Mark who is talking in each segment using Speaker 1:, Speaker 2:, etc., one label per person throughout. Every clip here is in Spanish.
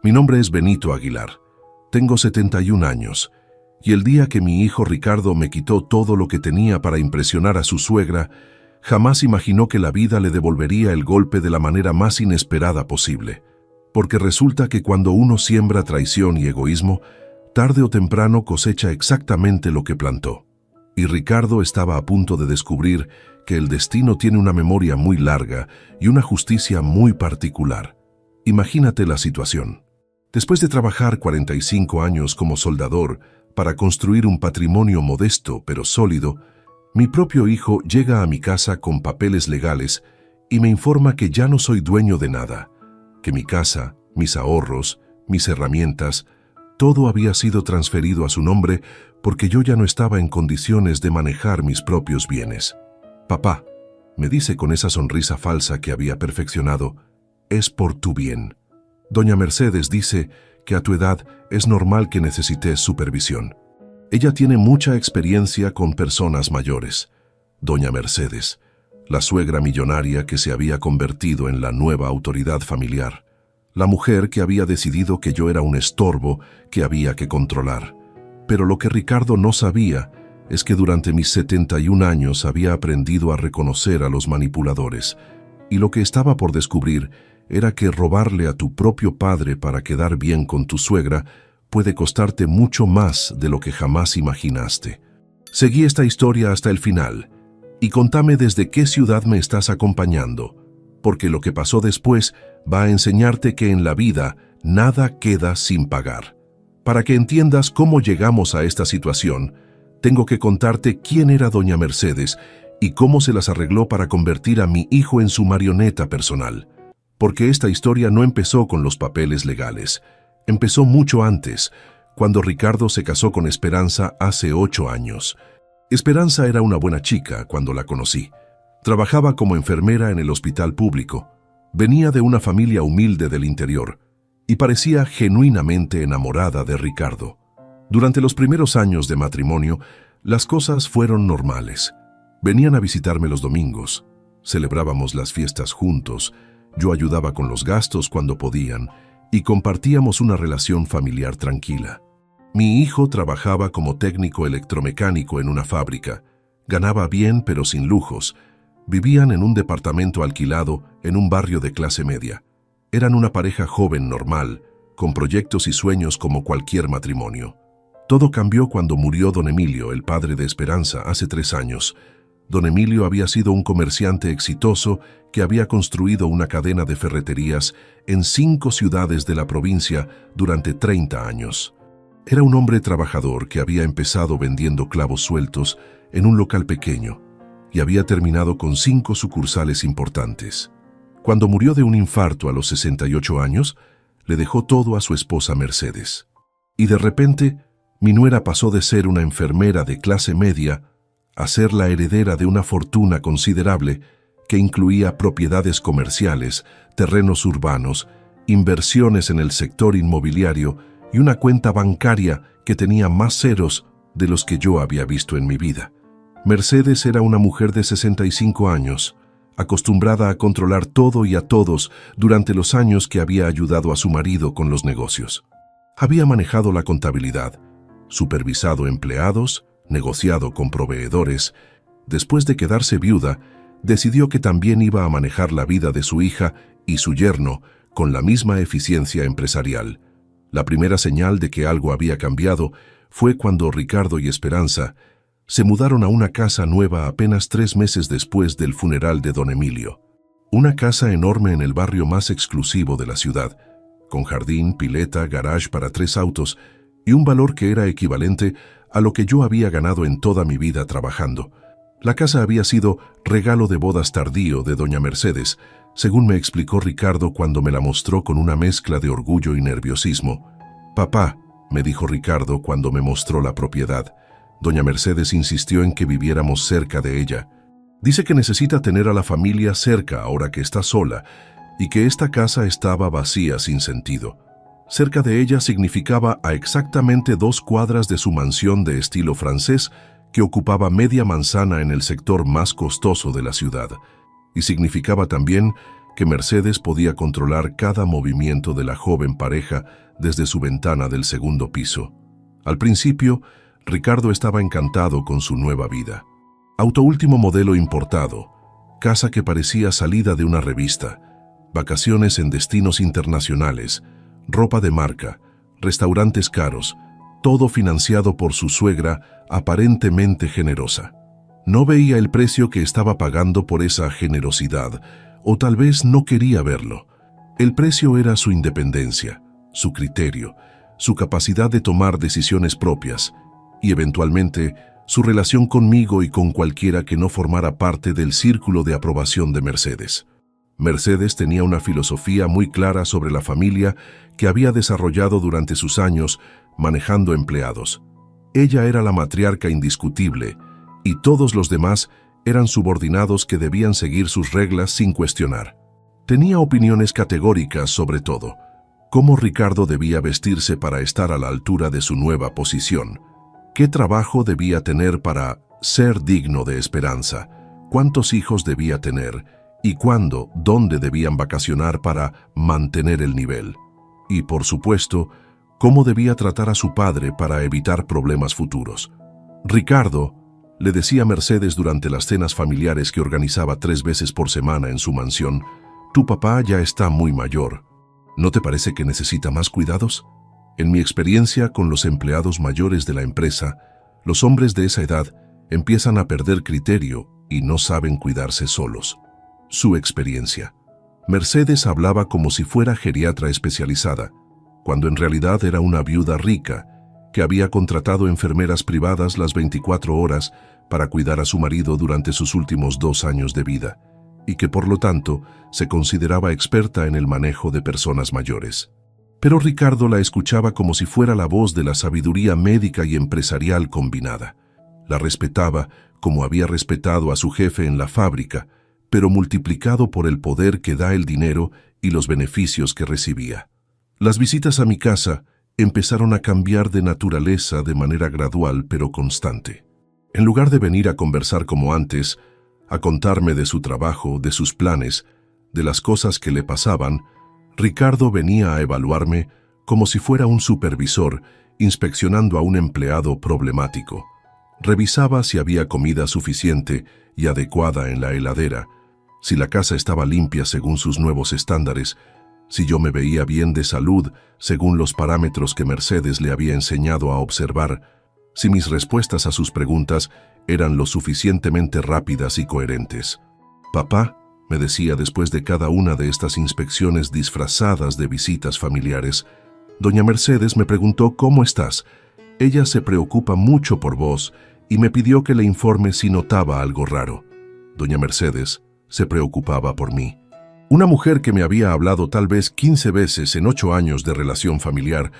Speaker 1: Mi nombre es Benito Aguilar. Tengo 71 años, y el día que mi hijo Ricardo me quitó todo lo que tenía para impresionar a su suegra, jamás imaginó que la vida le devolvería el golpe de la manera más inesperada posible. Porque resulta que cuando uno siembra traición y egoísmo, tarde o temprano cosecha exactamente lo que plantó. Y Ricardo estaba a punto de descubrir que el destino tiene una memoria muy larga y una justicia muy particular. Imagínate la situación. Después de trabajar 45 años como soldador para construir un patrimonio modesto pero sólido, mi propio hijo llega a mi casa con papeles legales y me informa que ya no soy dueño de nada, que mi casa, mis ahorros, mis herramientas, todo había sido transferido a su nombre porque yo ya no estaba en condiciones de manejar mis propios bienes. «Papá», me dice con esa sonrisa falsa que había perfeccionado, «es por tu bien. Doña Mercedes dice que a tu edad es normal que necesites supervisión. Ella tiene mucha experiencia con personas mayores». Doña Mercedes, la suegra millonaria que se había convertido en la nueva autoridad familiar. La mujer que había decidido que yo era un estorbo que había que controlar. Pero lo que Ricardo no sabía es que durante mis 71 años había aprendido a reconocer a los manipuladores, y lo que estaba por descubrir era que robarle a tu propio padre para quedar bien con tu suegra puede costarte mucho más de lo que jamás imaginaste. Seguí esta historia hasta el final, y contame desde qué ciudad me estás acompañando, porque lo que pasó después va a enseñarte que en la vida nada queda sin pagar. Para que entiendas cómo llegamos a esta situación, tengo que contarte quién era doña Mercedes y cómo se las arregló para convertir a mi hijo en su marioneta personal. Porque esta historia no empezó con los papeles legales. Empezó mucho antes, cuando Ricardo se casó con Esperanza hace 8 años. Esperanza era una buena chica cuando la conocí. Trabajaba como enfermera en el hospital público. Venía de una familia humilde del interior y parecía genuinamente enamorada de Ricardo. Durante los primeros años de matrimonio, las cosas fueron normales. Venían a visitarme los domingos, celebrábamos las fiestas juntos, yo ayudaba con los gastos cuando podían y compartíamos una relación familiar tranquila. Mi hijo trabajaba como técnico electromecánico en una fábrica. Ganaba bien pero sin lujos. Vivían en un departamento alquilado en un barrio de clase media. Eran una pareja joven normal, con proyectos y sueños como cualquier matrimonio. Todo cambió cuando murió don Emilio, el padre de Esperanza, hace 3 años. Don Emilio había sido un comerciante exitoso que había construido una cadena de ferreterías en 5 ciudades de la provincia durante 30 años. Era un hombre trabajador que había empezado vendiendo clavos sueltos en un local pequeño y había terminado con 5 sucursales importantes. Cuando murió de un infarto a los 68 años, le dejó todo a su esposa Mercedes. Y de repente, mi nuera pasó de ser una enfermera de clase media a ser la heredera de una fortuna considerable que incluía propiedades comerciales, terrenos urbanos, inversiones en el sector inmobiliario y una cuenta bancaria que tenía más ceros de los que yo había visto en mi vida. Mercedes era una mujer de 65 años, acostumbrada a controlar todo y a todos durante los años que había ayudado a su marido con los negocios. Había manejado la contabilidad, supervisado empleados, negociado con proveedores. Después de quedarse viuda, decidió que también iba a manejar la vida de su hija y su yerno con la misma eficiencia empresarial. La primera señal de que algo había cambiado fue cuando Ricardo y Esperanza se mudaron a una casa nueva apenas 3 meses después del funeral de don Emilio. Una casa enorme en el barrio más exclusivo de la ciudad, con jardín, pileta, garage para 3 autos y un valor que era equivalente a lo que yo había ganado en toda mi vida trabajando. La casa había sido regalo de bodas tardío de doña Mercedes, según me explicó Ricardo cuando me la mostró con una mezcla de orgullo y nerviosismo. «Papá», me dijo Ricardo cuando me mostró la propiedad, doña Mercedes insistió en que viviéramos cerca de ella. Dice que necesita tener a la familia cerca ahora que está sola y que esta casa estaba vacía sin sentido. Cerca de ella significaba a exactamente 2 cuadras de su mansión de estilo francés que ocupaba media manzana en el sector más costoso de la ciudad. Y significaba también que Mercedes podía controlar cada movimiento de la joven pareja desde su ventana del segundo piso. Al principio, Ricardo estaba encantado con su nueva vida. Auto último modelo importado, casa que parecía salida de una revista, vacaciones en destinos internacionales, ropa de marca, restaurantes caros, todo financiado por su suegra aparentemente generosa. No veía el precio que estaba pagando por esa generosidad, o tal vez no quería verlo. El precio era su independencia, su criterio, su capacidad de tomar decisiones propias y, eventualmente, su relación conmigo y con cualquiera que no formara parte del círculo de aprobación de Mercedes. Mercedes tenía una filosofía muy clara sobre la familia que había desarrollado durante sus años manejando empleados. Ella era la matriarca indiscutible y todos los demás eran subordinados que debían seguir sus reglas sin cuestionar. Tenía opiniones categóricas sobre todo: cómo Ricardo debía vestirse para estar a la altura de su nueva posición, qué trabajo debía tener para ser digno de esperanza, cuántos hijos debía tener y cuándo, dónde debían vacacionar para mantener el nivel. Y, por supuesto, cómo debía tratar a su padre para evitar problemas futuros. Ricardo, le decía Mercedes durante las cenas familiares que organizaba 3 veces por semana en su mansión, tu papá ya está muy mayor. ¿No te parece que necesita más cuidados? En mi experiencia con los empleados mayores de la empresa, los hombres de esa edad empiezan a perder criterio y no saben cuidarse solos. Su experiencia. Mercedes hablaba como si fuera geriatra especializada, cuando en realidad era una viuda rica que había contratado enfermeras privadas las 24 horas para cuidar a su marido durante sus últimos 2 años de vida, y que por lo tanto se consideraba experta en el manejo de personas mayores. Pero Ricardo la escuchaba como si fuera la voz de la sabiduría médica y empresarial combinada. La respetaba como había respetado a su jefe en la fábrica, pero multiplicado por el poder que da el dinero y los beneficios que recibía. Las visitas a mi casa empezaron a cambiar de naturaleza de manera gradual pero constante. En lugar de venir a conversar como antes, a contarme de su trabajo, de sus planes, de las cosas que le pasaban, Ricardo venía a evaluarme como si fuera un supervisor inspeccionando a un empleado problemático. Revisaba si había comida suficiente y adecuada en la heladera, si la casa estaba limpia según sus nuevos estándares, si yo me veía bien de salud según los parámetros que Mercedes le había enseñado a observar, si mis respuestas a sus preguntas eran lo suficientemente rápidas y coherentes. Papá, me decía después de cada una de estas inspecciones disfrazadas de visitas familiares, doña Mercedes me preguntó ¿cómo estás? Ella se preocupa mucho por vos y me pidió que le informe si notaba algo raro. Doña Mercedes se preocupaba por mí. Una mujer que me había hablado tal vez 15 veces en 8 años de relación familiar,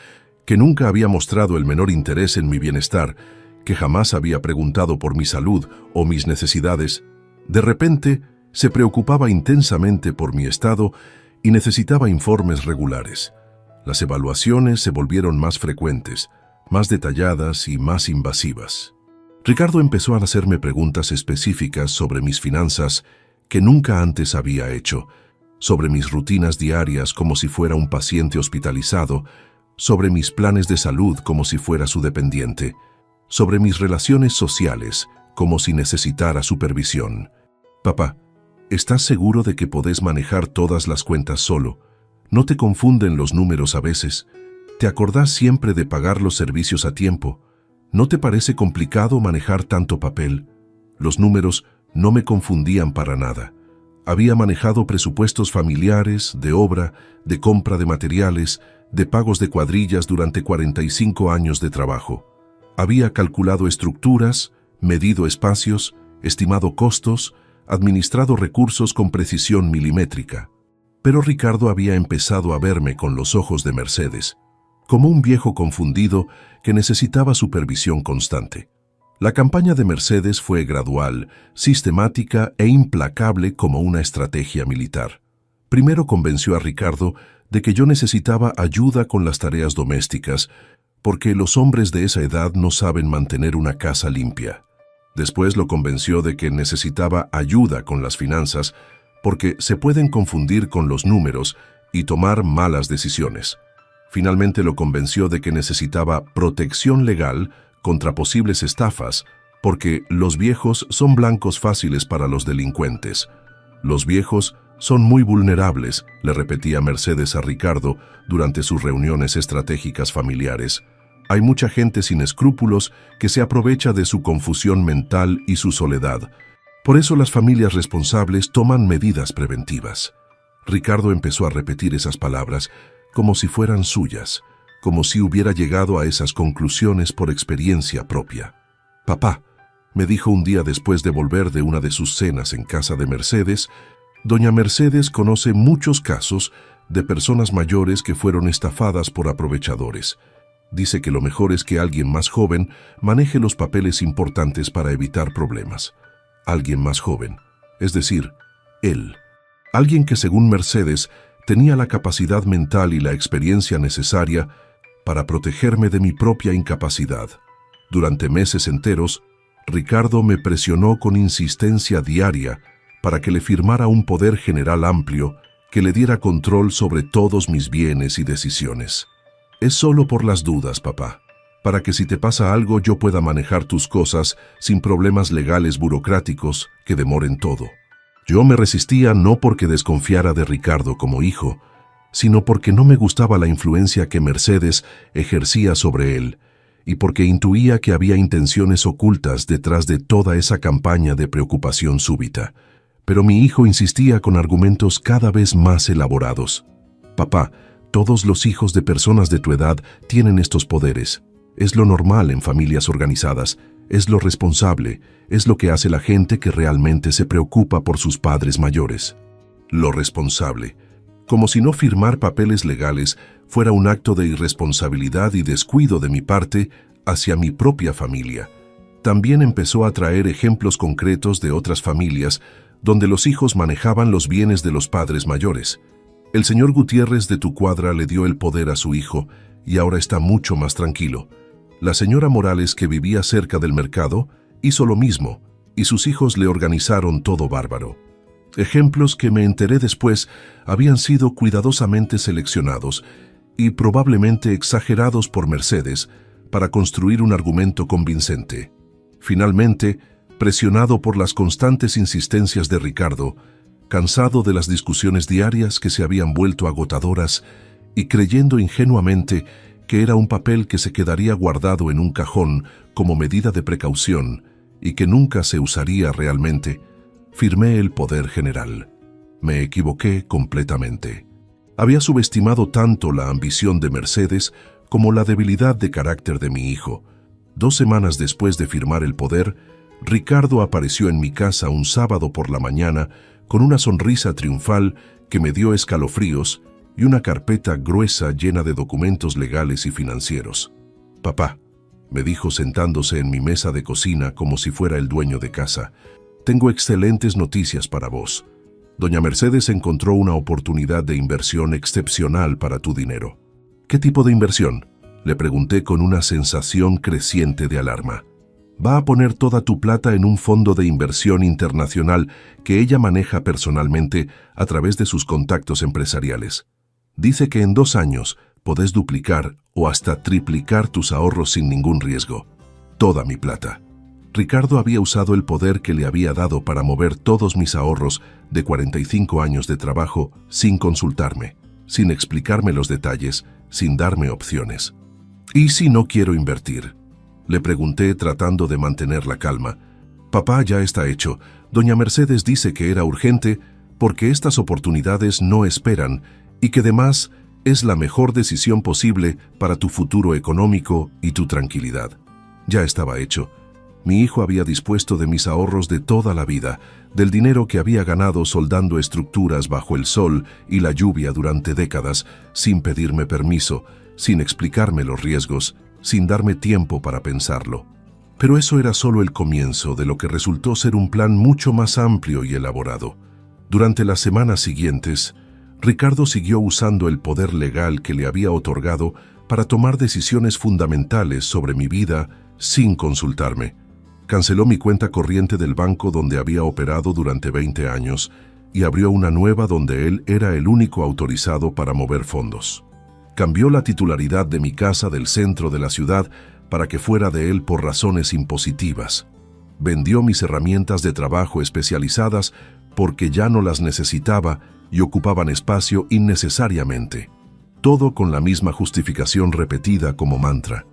Speaker 1: que nunca había mostrado el menor interés en mi bienestar, que jamás había preguntado por mi salud o mis necesidades, de repente se preocupaba intensamente por mi estado y necesitaba informes regulares. Las evaluaciones se volvieron más frecuentes, más detalladas y más invasivas. Ricardo empezó a hacerme preguntas específicas sobre mis finanzas que nunca antes había hecho, sobre mis rutinas diarias como si fuera un paciente hospitalizado, sobre mis planes de salud como si fuera su dependiente, sobre mis relaciones sociales como si necesitara supervisión. Papá, ¿estás seguro de que podés manejar todas las cuentas solo? ¿No te confunden los números a veces? ¿Te acordás siempre de pagar los servicios a tiempo? ¿No te parece complicado manejar tanto papel? Los números no me confundían para nada. Había manejado presupuestos familiares, de obra, de compra de materiales, de pagos de cuadrillas durante 45 años de trabajo. Había calculado estructuras, medido espacios, estimado costos, administrado recursos con precisión milimétrica. Pero Ricardo había empezado a verme con los ojos de Mercedes, como un viejo confundido que necesitaba supervisión constante. La campaña de Mercedes fue gradual, sistemática e implacable como una estrategia militar. Primero convenció a Ricardo de que yo necesitaba ayuda con las tareas domésticas, porque los hombres de esa edad no saben mantener una casa limpia. Después lo convenció de que necesitaba ayuda con las finanzas, porque se pueden confundir con los números y tomar malas decisiones. Finalmente lo convenció de que necesitaba protección legal contra posibles estafas, porque los viejos son blancos fáciles para los delincuentes. Los viejos son muy vulnerables, le repetía Mercedes a Ricardo durante sus reuniones estratégicas familiares. Hay mucha gente sin escrúpulos que se aprovecha de su confusión mental y su soledad. Por eso las familias responsables toman medidas preventivas. Ricardo empezó a repetir esas palabras como si fueran suyas, como si hubiera llegado a esas conclusiones por experiencia propia. «Papá», me dijo un día después de volver de una de sus cenas en casa de Mercedes, «doña Mercedes conoce muchos casos de personas mayores que fueron estafadas por aprovechadores. Dice que lo mejor es que alguien más joven maneje los papeles importantes para evitar problemas. Alguien más joven, es decir, él. Alguien que, según Mercedes, tenía la capacidad mental y la experiencia necesaria para protegerme de mi propia incapacidad. Durante meses enteros, Ricardo me presionó con insistencia diaria para que le firmara un poder general amplio que le diera control sobre todos mis bienes y decisiones. Es solo por las dudas, papá, para que si te pasa algo yo pueda manejar tus cosas sin problemas legales burocráticos que demoren todo. Yo me resistía no porque desconfiara de Ricardo como hijo, sino porque no me gustaba la influencia que Mercedes ejercía sobre él y porque intuía que había intenciones ocultas detrás de toda esa campaña de preocupación súbita. Pero mi hijo insistía con argumentos cada vez más elaborados. Papá, todos los hijos de personas de tu edad tienen estos poderes. Es lo normal en familias organizadas, es lo responsable, es lo que hace la gente que realmente se preocupa por sus padres mayores. Lo responsable. Como si no firmar papeles legales fuera un acto de irresponsabilidad y descuido de mi parte hacia mi propia familia. También empezó a traer ejemplos concretos de otras familias donde los hijos manejaban los bienes de los padres mayores. El señor Gutiérrez de tu cuadra le dio el poder a su hijo y ahora está mucho más tranquilo. La señora Morales, que vivía cerca del mercado, hizo lo mismo y sus hijos le organizaron todo bárbaro. Ejemplos que me enteré después habían sido cuidadosamente seleccionados y probablemente exagerados por Mercedes para construir un argumento convincente. Finalmente, presionado por las constantes insistencias de Ricardo, cansado de las discusiones diarias que se habían vuelto agotadoras y creyendo ingenuamente que era un papel que se quedaría guardado en un cajón como medida de precaución y que nunca se usaría realmente, firmé el poder general. Me equivoqué completamente. Había subestimado tanto la ambición de Mercedes como la debilidad de carácter de mi hijo. 2 semanas después de firmar el poder, Ricardo apareció en mi casa un sábado por la mañana con una sonrisa triunfal que me dio escalofríos y una carpeta gruesa llena de documentos legales y financieros. «Papá», me dijo sentándose en mi mesa de cocina como si fuera el dueño de casa, «tengo excelentes noticias para vos. Doña Mercedes encontró una oportunidad de inversión excepcional para tu dinero». «¿Qué tipo de inversión?», le pregunté con una sensación creciente de alarma. «Va a poner toda tu plata en un fondo de inversión internacional que ella maneja personalmente a través de sus contactos empresariales. Dice que en 2 años podés duplicar o hasta triplicar tus ahorros sin ningún riesgo. Toda mi plata». Ricardo había usado el poder que le había dado para mover todos mis ahorros de 45 años de trabajo sin consultarme, sin explicarme los detalles, sin darme opciones. «¿Y si no quiero invertir?», le pregunté tratando de mantener la calma. «Papá, ya está hecho. Doña Mercedes dice que era urgente porque estas oportunidades no esperan y que además es la mejor decisión posible para tu futuro económico y tu tranquilidad». Ya estaba hecho. Mi hijo había dispuesto de mis ahorros de toda la vida, del dinero que había ganado soldando estructuras bajo el sol y la lluvia durante décadas, sin pedirme permiso, sin explicarme los riesgos, sin darme tiempo para pensarlo. Pero eso era solo el comienzo de lo que resultó ser un plan mucho más amplio y elaborado. Durante las semanas siguientes, Ricardo siguió usando el poder legal que le había otorgado para tomar decisiones fundamentales sobre mi vida sin consultarme. Canceló mi cuenta corriente del banco donde había operado durante 20 años, y abrió una nueva donde él era el único autorizado para mover fondos. Cambió la titularidad de mi casa del centro de la ciudad para que fuera de él por razones impositivas. Vendió mis herramientas de trabajo especializadas porque ya no las necesitaba y ocupaban espacio innecesariamente. Todo con la misma justificación repetida como mantra.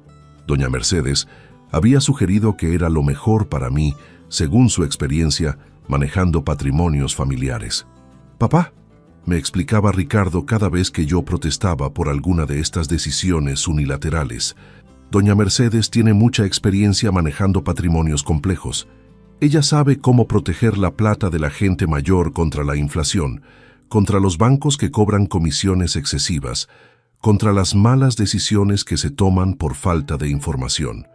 Speaker 1: Doña Mercedes había sugerido que era lo mejor para mí, según su experiencia, manejando patrimonios familiares. «Papá», me explicaba Ricardo cada vez que yo protestaba por alguna de estas decisiones unilaterales, «Doña Mercedes tiene mucha experiencia manejando patrimonios complejos. Ella sabe cómo proteger la plata de la gente mayor contra la inflación, contra los bancos que cobran comisiones excesivas, contra las malas decisiones que se toman por falta de información.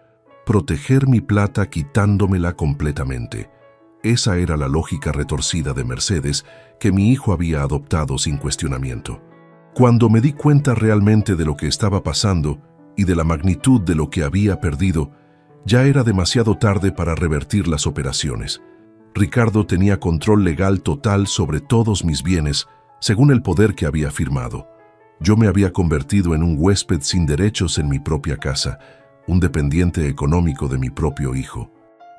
Speaker 1: Proteger mi plata quitándomela completamente». Esa era la lógica retorcida de Mercedes que mi hijo había adoptado sin cuestionamiento. Cuando me di cuenta realmente de lo que estaba pasando y de la magnitud de lo que había perdido, ya era demasiado tarde para revertir las operaciones. Ricardo tenía control legal total sobre todos mis bienes, según el poder que había firmado. Yo me había convertido en un huésped sin derechos en mi propia casa, un dependiente económico de mi propio hijo.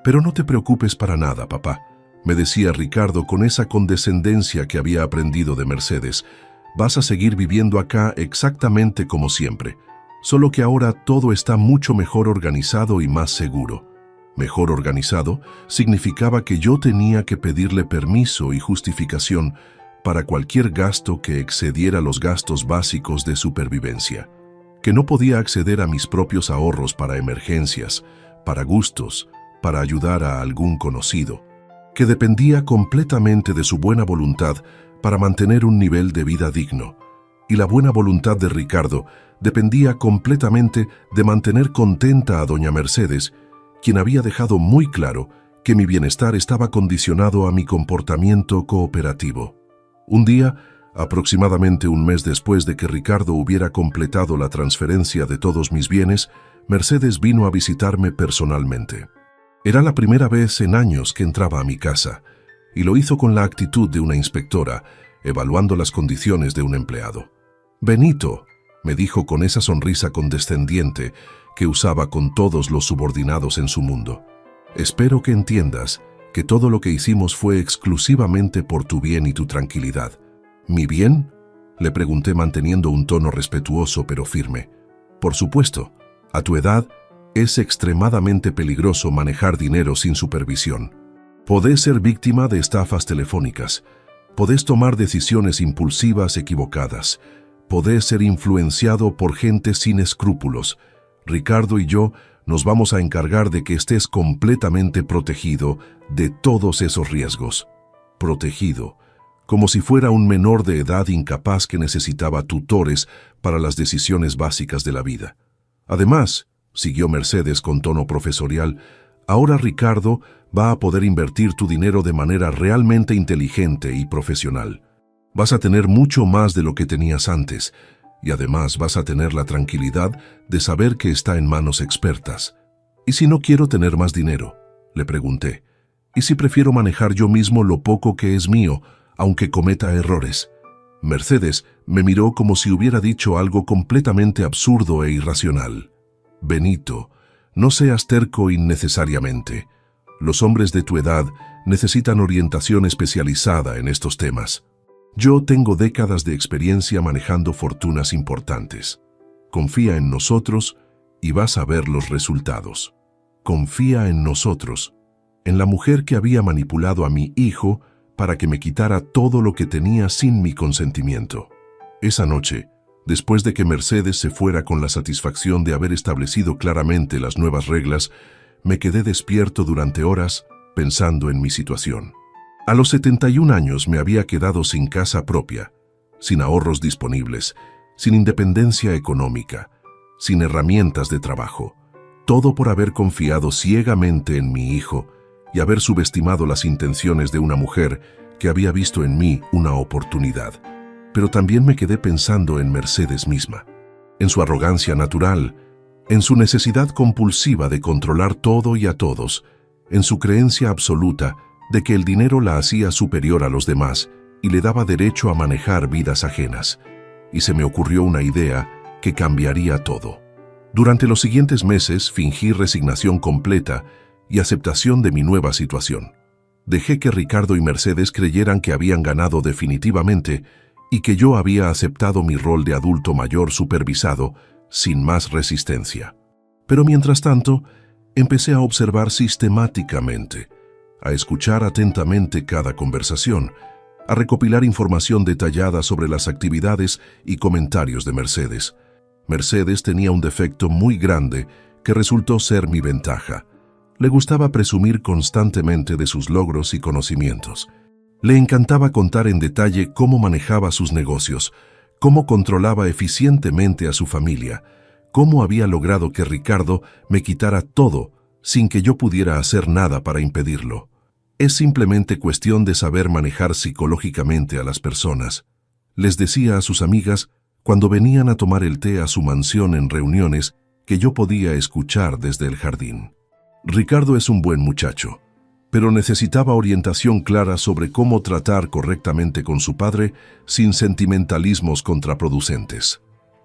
Speaker 1: «Pero no te preocupes para nada, papá», me decía Ricardo con esa condescendencia que había aprendido de Mercedes. «Vas a seguir viviendo acá exactamente como siempre, solo que ahora todo está mucho mejor organizado y más seguro». Mejor organizado significaba que yo tenía que pedirle permiso y justificación para cualquier gasto que excediera los gastos básicos de supervivencia, que no podía acceder a mis propios ahorros para emergencias, para gustos, para ayudar a algún conocido, que dependía completamente de su buena voluntad para mantener un nivel de vida digno. Y la buena voluntad de Ricardo dependía completamente de mantener contenta a doña Mercedes, quien había dejado muy claro que mi bienestar estaba condicionado a mi comportamiento cooperativo. Un día, aproximadamente un mes después de que Ricardo hubiera completado la transferencia de todos mis bienes, Mercedes vino a visitarme personalmente. Era la primera vez en años que entraba a mi casa, y lo hizo con la actitud de una inspectora, evaluando las condiciones de un empleado. «Benito», me dijo con esa sonrisa condescendiente que usaba con todos los subordinados en su mundo, «espero que entiendas que todo lo que hicimos fue exclusivamente por tu bien y tu tranquilidad». «¿Mi bien?», le pregunté manteniendo un tono respetuoso pero firme. «Por supuesto, a tu edad, es extremadamente peligroso manejar dinero sin supervisión. Podés ser víctima de estafas telefónicas, podés tomar decisiones impulsivas equivocadas, podés ser influenciado por gente sin escrúpulos. Ricardo y yo nos vamos a encargar de que estés completamente protegido de todos esos riesgos». Protegido, como si fuera un menor de edad incapaz que necesitaba tutores para las decisiones básicas de la vida. Además, siguió Mercedes con tono profesorial, «ahora Ricardo va a poder invertir tu dinero de manera realmente inteligente y profesional. Vas a tener mucho más de lo que tenías antes, y además vas a tener la tranquilidad de saber que está en manos expertas». «¿Y si no quiero tener más dinero?», le pregunté. «¿Y si prefiero manejar yo mismo lo poco que es mío, aunque cometa errores?». Mercedes me miró como si hubiera dicho algo completamente absurdo e irracional. «Benito, no seas terco innecesariamente. Los hombres de tu edad necesitan orientación especializada en estos temas. Yo tengo décadas de experiencia manejando fortunas importantes. Confía en nosotros y vas a ver los resultados. Confía en nosotros, en la mujer que había manipulado a mi hijo para que me quitara todo lo que tenía sin mi consentimiento». Esa noche, después de que Mercedes se fuera con la satisfacción de haber establecido claramente las nuevas reglas, me quedé despierto durante horas pensando en mi situación. A los 71 años me había quedado sin casa propia, sin ahorros disponibles, sin independencia económica, sin herramientas de trabajo, todo por haber confiado ciegamente en mi hijo y haber subestimado las intenciones de una mujer que había visto en mí una oportunidad. Pero también me quedé pensando en Mercedes misma, en su arrogancia natural, en su necesidad compulsiva de controlar todo y a todos, en su creencia absoluta de que el dinero la hacía superior a los demás y le daba derecho a manejar vidas ajenas. Y se me ocurrió una idea que cambiaría todo. Durante los siguientes meses fingí resignación completa y aceptación de mi nueva situación. Dejé que Ricardo y Mercedes creyeran que habían ganado definitivamente y que yo había aceptado mi rol de adulto mayor supervisado sin más resistencia. Pero mientras tanto, empecé a observar sistemáticamente, a escuchar atentamente cada conversación, a recopilar información detallada sobre las actividades y comentarios de Mercedes. Mercedes tenía un defecto muy grande que resultó ser mi ventaja. Le gustaba presumir constantemente de sus logros y conocimientos. Le encantaba contar en detalle cómo manejaba sus negocios, cómo controlaba eficientemente a su familia, cómo había logrado que Ricardo me quitara todo sin que yo pudiera hacer nada para impedirlo. Es simplemente cuestión de saber manejar psicológicamente a las personas, les decía a sus amigas cuando venían a tomar el té a su mansión en reuniones que yo podía escuchar desde el jardín. Ricardo es un buen muchacho, pero necesitaba orientación clara sobre cómo tratar correctamente con su padre sin sentimentalismos contraproducentes.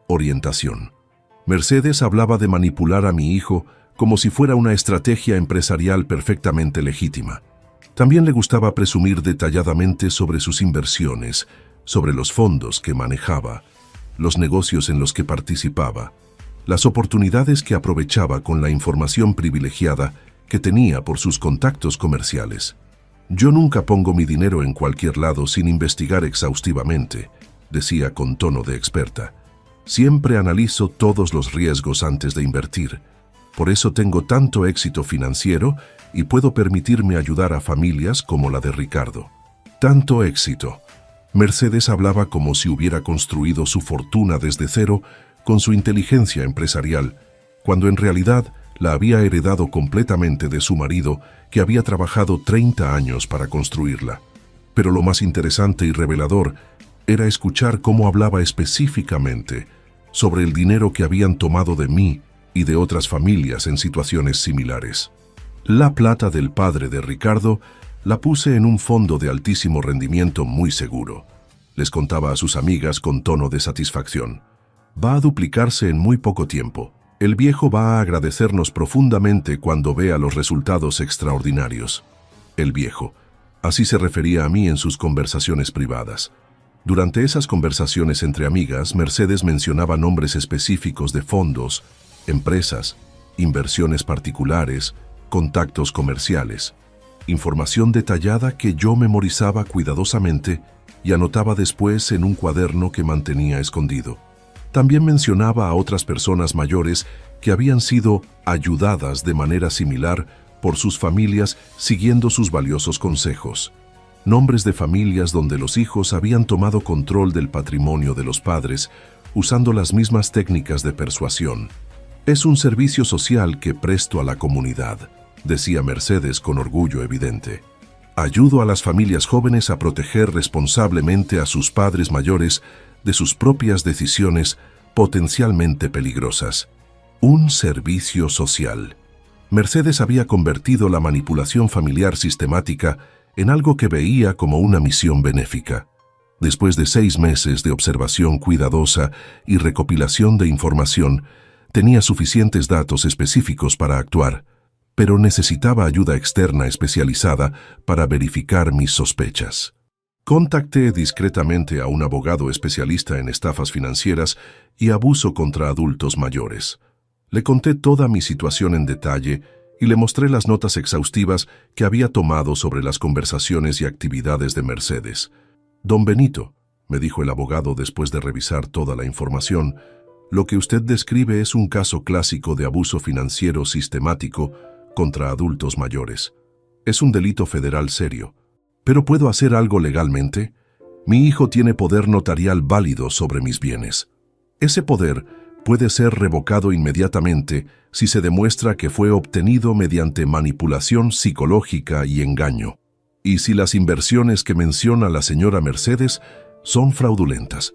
Speaker 1: Orientación. Mercedes hablaba de manipular a mi hijo como si fuera una estrategia empresarial perfectamente legítima. También le gustaba presumir detalladamente sobre sus inversiones, sobre los fondos que manejaba, los negocios en los que participaba, las oportunidades que aprovechaba con la información privilegiada que tenía por sus contactos comerciales. Yo nunca pongo mi dinero en cualquier lado sin investigar exhaustivamente, decía con tono de experta. Siempre analizo todos los riesgos antes de invertir. Por eso tengo tanto éxito financiero y puedo permitirme ayudar a familias como la de Ricardo. Tanto éxito. Mercedes hablaba como si hubiera construido su fortuna desde cero con su inteligencia empresarial, cuando en realidad la había heredado completamente de su marido, que había trabajado 30 años para construirla. Pero lo más interesante y revelador era escuchar cómo hablaba específicamente sobre el dinero que habían tomado de mí y de otras familias en situaciones similares. La plata del padre de Ricardo la puse en un fondo de altísimo rendimiento muy seguro. Les contaba a sus amigas con tono de satisfacción. Va a duplicarse en muy poco tiempo. El viejo va a agradecernos profundamente cuando vea los resultados extraordinarios. El viejo. Así se refería a mí en sus conversaciones privadas. Durante esas conversaciones entre amigas, Mercedes mencionaba nombres específicos de fondos, empresas, inversiones particulares, contactos comerciales, información detallada que yo memorizaba cuidadosamente y anotaba después en un cuaderno que mantenía escondido. También mencionaba a otras personas mayores que habían sido ayudadas de manera similar por sus familias siguiendo sus valiosos consejos. Nombres de familias donde los hijos habían tomado control del patrimonio de los padres usando las mismas técnicas de persuasión. Es un servicio social que presto a la comunidad, decía Mercedes con orgullo evidente. Ayudo a las familias jóvenes a proteger responsablemente a sus padres mayores de sus propias decisiones potencialmente peligrosas. Un servicio social. Mercedes había convertido la manipulación familiar sistemática en algo que veía como una misión benéfica. Después de 6 meses de observación cuidadosa y recopilación de información, tenía suficientes datos específicos para actuar, pero necesitaba ayuda externa especializada para verificar mis sospechas. Contacté discretamente a un abogado especialista en estafas financieras y abuso contra adultos mayores. Le conté toda mi situación en detalle y le mostré las notas exhaustivas que había tomado sobre las conversaciones y actividades de Mercedes. «Don Benito», me dijo el abogado después de revisar toda la información, «lo que usted describe es un caso clásico de abuso financiero sistemático contra adultos mayores. Es un delito federal serio. ¿Pero puedo hacer algo legalmente? Mi hijo tiene poder notarial válido sobre mis bienes. Ese poder puede ser revocado inmediatamente si se demuestra que fue obtenido mediante manipulación psicológica y engaño, y si las inversiones que menciona la señora Mercedes son fraudulentas,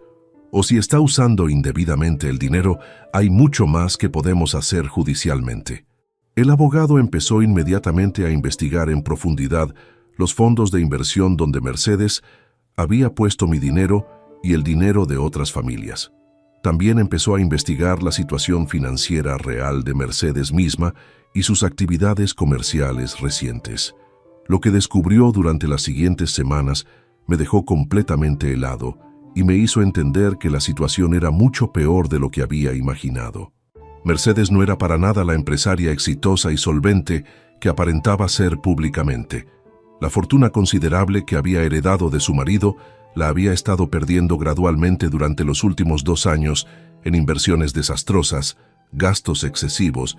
Speaker 1: o si está usando indebidamente el dinero, hay mucho más que podemos hacer judicialmente». El abogado empezó inmediatamente a investigar en profundidad los fondos de inversión donde Mercedes Había puesto mi dinero y el dinero de otras familias. También empezó a investigar la situación financiera real de Mercedes misma y sus actividades comerciales recientes. Lo que descubrió durante las siguientes semanas me dejó completamente helado y me hizo entender que la situación era mucho peor de lo que había imaginado. Mercedes no era para nada la empresaria exitosa y solvente que aparentaba ser públicamente. La fortuna considerable que había heredado de su marido la había estado perdiendo gradualmente durante los últimos 2 años en inversiones desastrosas, gastos excesivos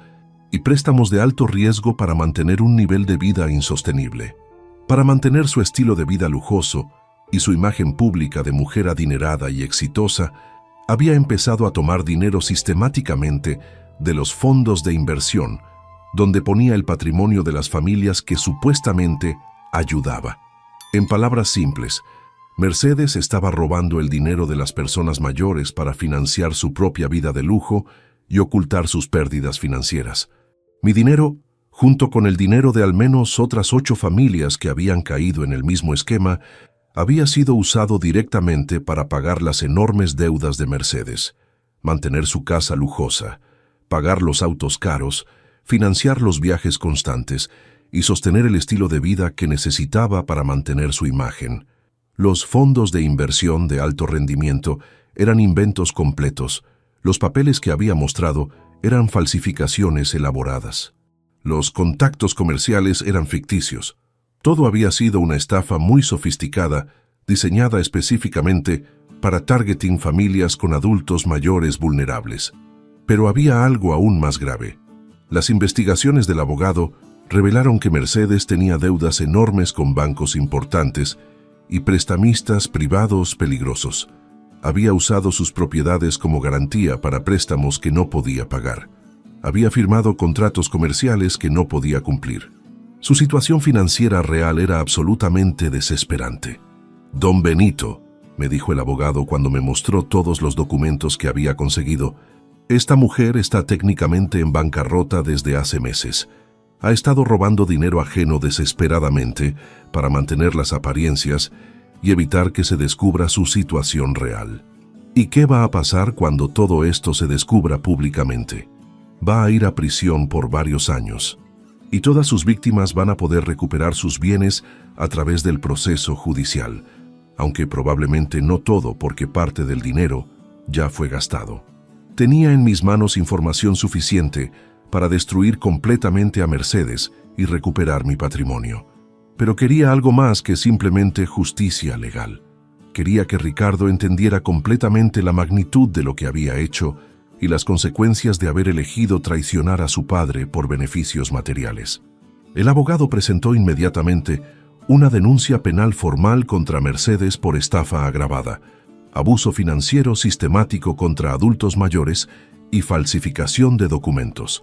Speaker 1: y préstamos de alto riesgo para mantener un nivel de vida insostenible. Para mantener su estilo de vida lujoso y su imagen pública de mujer adinerada y exitosa, había empezado a tomar dinero sistemáticamente de los fondos de inversión, donde ponía el patrimonio de las familias que supuestamente ayudaba. En palabras simples, Mercedes estaba robando el dinero de las personas mayores para financiar su propia vida de lujo y ocultar sus pérdidas financieras. Mi dinero, junto con el dinero de al menos otras 8 familias que habían caído en el mismo esquema, había sido usado directamente para pagar las enormes deudas de Mercedes, mantener su casa lujosa, pagar los autos caros, financiar los viajes constantes y sostener el estilo de vida que necesitaba para mantener su imagen. Los fondos de inversión de alto rendimiento eran inventos completos. Los papeles que había mostrado eran falsificaciones elaboradas. Los contactos comerciales eran ficticios. Todo había sido una estafa muy sofisticada, diseñada específicamente para targeting familias con adultos mayores vulnerables. Pero había algo aún más grave. Las investigaciones del abogado revelaron que Mercedes tenía deudas enormes con bancos importantes y prestamistas privados peligrosos. Había usado sus propiedades como garantía para préstamos que no podía pagar. Había firmado contratos comerciales que no podía cumplir. Su situación financiera real era absolutamente desesperante. «Don Benito», me dijo el abogado cuando me mostró todos los documentos que había conseguido, «esta mujer está técnicamente en bancarrota desde hace meses. Ha estado robando dinero ajeno desesperadamente para mantener las apariencias y evitar que se descubra su situación real. ¿Y qué va a pasar cuando todo esto se descubra públicamente? Va a ir a prisión por varios años. Y todas sus víctimas van a poder recuperar sus bienes a través del proceso judicial, aunque probablemente no todo porque parte del dinero ya fue gastado. Tenía en mis manos información suficiente para destruir completamente a Mercedes y recuperar mi patrimonio. Pero quería algo más que simplemente justicia legal. Quería que Ricardo entendiera completamente la magnitud de lo que había hecho y las consecuencias de haber elegido traicionar a su padre por beneficios materiales. El abogado presentó inmediatamente una denuncia penal formal contra Mercedes por estafa agravada, abuso financiero sistemático contra adultos mayores y falsificación de documentos.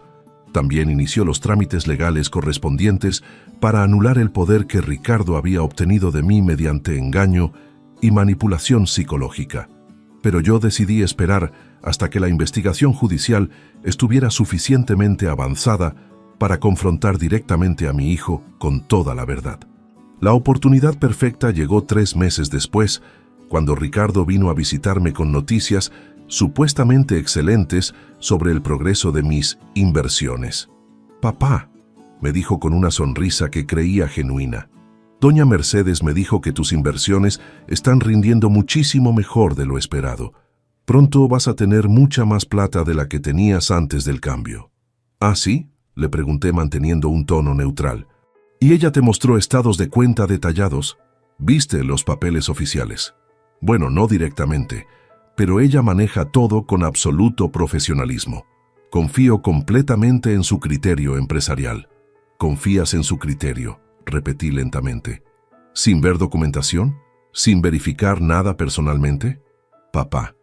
Speaker 1: También inició los trámites legales correspondientes para anular el poder que Ricardo había obtenido de mí mediante engaño y manipulación psicológica. Pero yo decidí esperar hasta que la investigación judicial estuviera suficientemente avanzada para confrontar directamente a mi hijo con toda la verdad. La oportunidad perfecta llegó 3 meses después, cuando Ricardo vino a visitarme con noticias supuestamente excelentes sobre el progreso de mis inversiones. «Papá», me dijo con una sonrisa que creía genuina, «Doña Mercedes me dijo que tus inversiones están rindiendo muchísimo mejor de lo esperado. Pronto vas a tener mucha más plata de la que tenías antes del cambio». «¿Ah, sí?», le pregunté manteniendo un tono neutral. «¿Y ella te mostró estados de cuenta detallados? ¿Viste los papeles oficiales?» «Bueno, no directamente, pero ella maneja todo con absoluto profesionalismo. Confío completamente en su criterio empresarial». «¿Confías en su criterio?», repetí lentamente. «¿Sin ver documentación? ¿Sin verificar nada personalmente?» «Papá,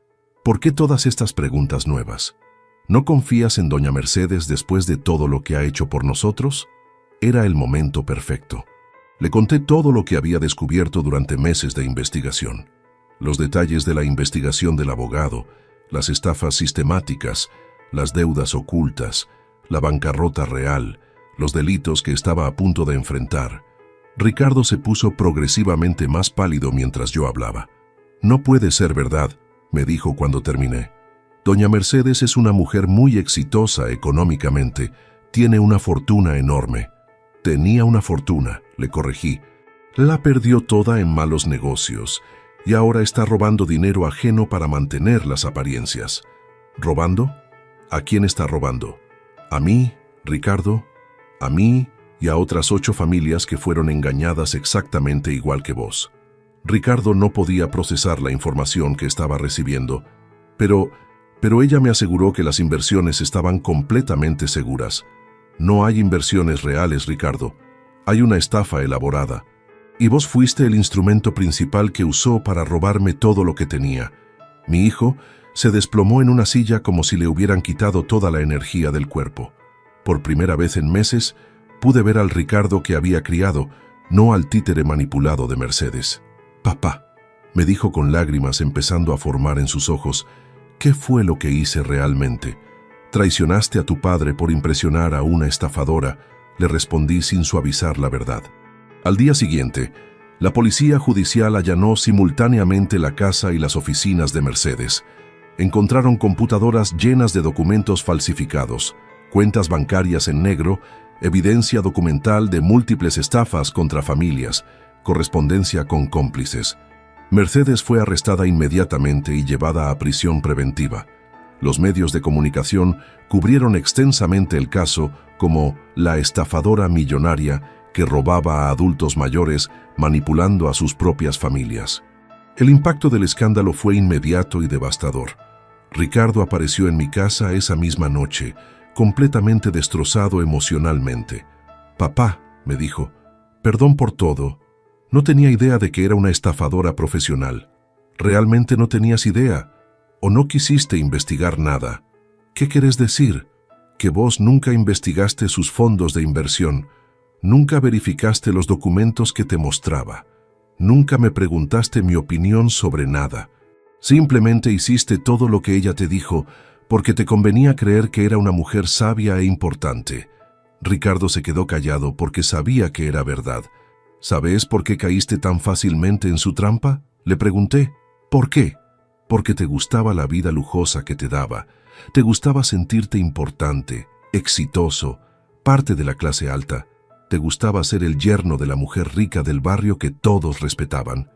Speaker 1: ¿por qué todas estas preguntas nuevas? ¿No confías en doña Mercedes después de todo lo que ha hecho por nosotros?» Era el momento perfecto. Le conté todo lo que había descubierto durante meses de investigación. Los detalles de la investigación del abogado, las estafas sistemáticas, las deudas ocultas, la bancarrota real, los delitos que estaba a punto de enfrentar. Ricardo se puso progresivamente más pálido mientras yo hablaba. «No puede ser verdad», me dijo cuando terminé. «Doña Mercedes es una mujer muy exitosa económicamente. Tiene una fortuna enorme». «Tenía una fortuna», le corregí. «La perdió toda en malos negocios y ahora está robando dinero ajeno para mantener las apariencias». ¿Robando? ¿A quién está robando? ¿A mí, Ricardo? ¿A mí y a otras 8 familias que fueron engañadas exactamente igual que vos?» Ricardo no podía procesar la información que estaba recibiendo, pero ella me aseguró que las inversiones estaban completamente seguras. «No hay inversiones reales, Ricardo. Hay una estafa elaborada. Y vos fuiste el instrumento principal que usó para robarme todo lo que tenía». Mi hijo se desplomó en una silla como si le hubieran quitado toda la energía del cuerpo. Por primera vez en meses, pude ver al Ricardo que había criado, no al títere manipulado de Mercedes. «Papá», me dijo con lágrimas empezando a formar en sus ojos, «¿qué fue lo que hice realmente?» «Traicionaste a tu padre por impresionar a una estafadora», le respondí sin suavizar la verdad. Al día siguiente, la policía judicial allanó simultáneamente la casa y las oficinas de Mercedes. Encontraron computadoras llenas de documentos falsificados, cuentas bancarias en negro, evidencia documental de múltiples estafas contra familias, correspondencia con cómplices. Mercedes fue arrestada inmediatamente y llevada a prisión preventiva. Los medios de comunicación cubrieron extensamente el caso como la estafadora millonaria que robaba a adultos mayores manipulando a sus propias familias. El impacto del escándalo fue inmediato y devastador. Ricardo apareció en mi casa esa misma noche, completamente destrozado emocionalmente. «Papá», me dijo, «perdón por todo. No tenía idea de que era una estafadora profesional. ¿Realmente no tenías idea? ¿O no quisiste investigar nada? ¿Qué querés decir? ¿Que vos nunca investigaste sus fondos de inversión? Nunca verificaste los documentos que te mostraba. Nunca me preguntaste mi opinión sobre nada. Simplemente hiciste todo lo que ella te dijo porque te convenía creer que era una mujer sabia e importante». Ricardo se quedó callado porque sabía que era verdad. «¿Sabes por qué caíste tan fácilmente en su trampa?», le pregunté. «¿Por qué?». «Porque te gustaba la vida lujosa que te daba. Te gustaba sentirte importante, exitoso, parte de la clase alta. Te gustaba ser el yerno de la mujer rica del barrio que todos respetaban».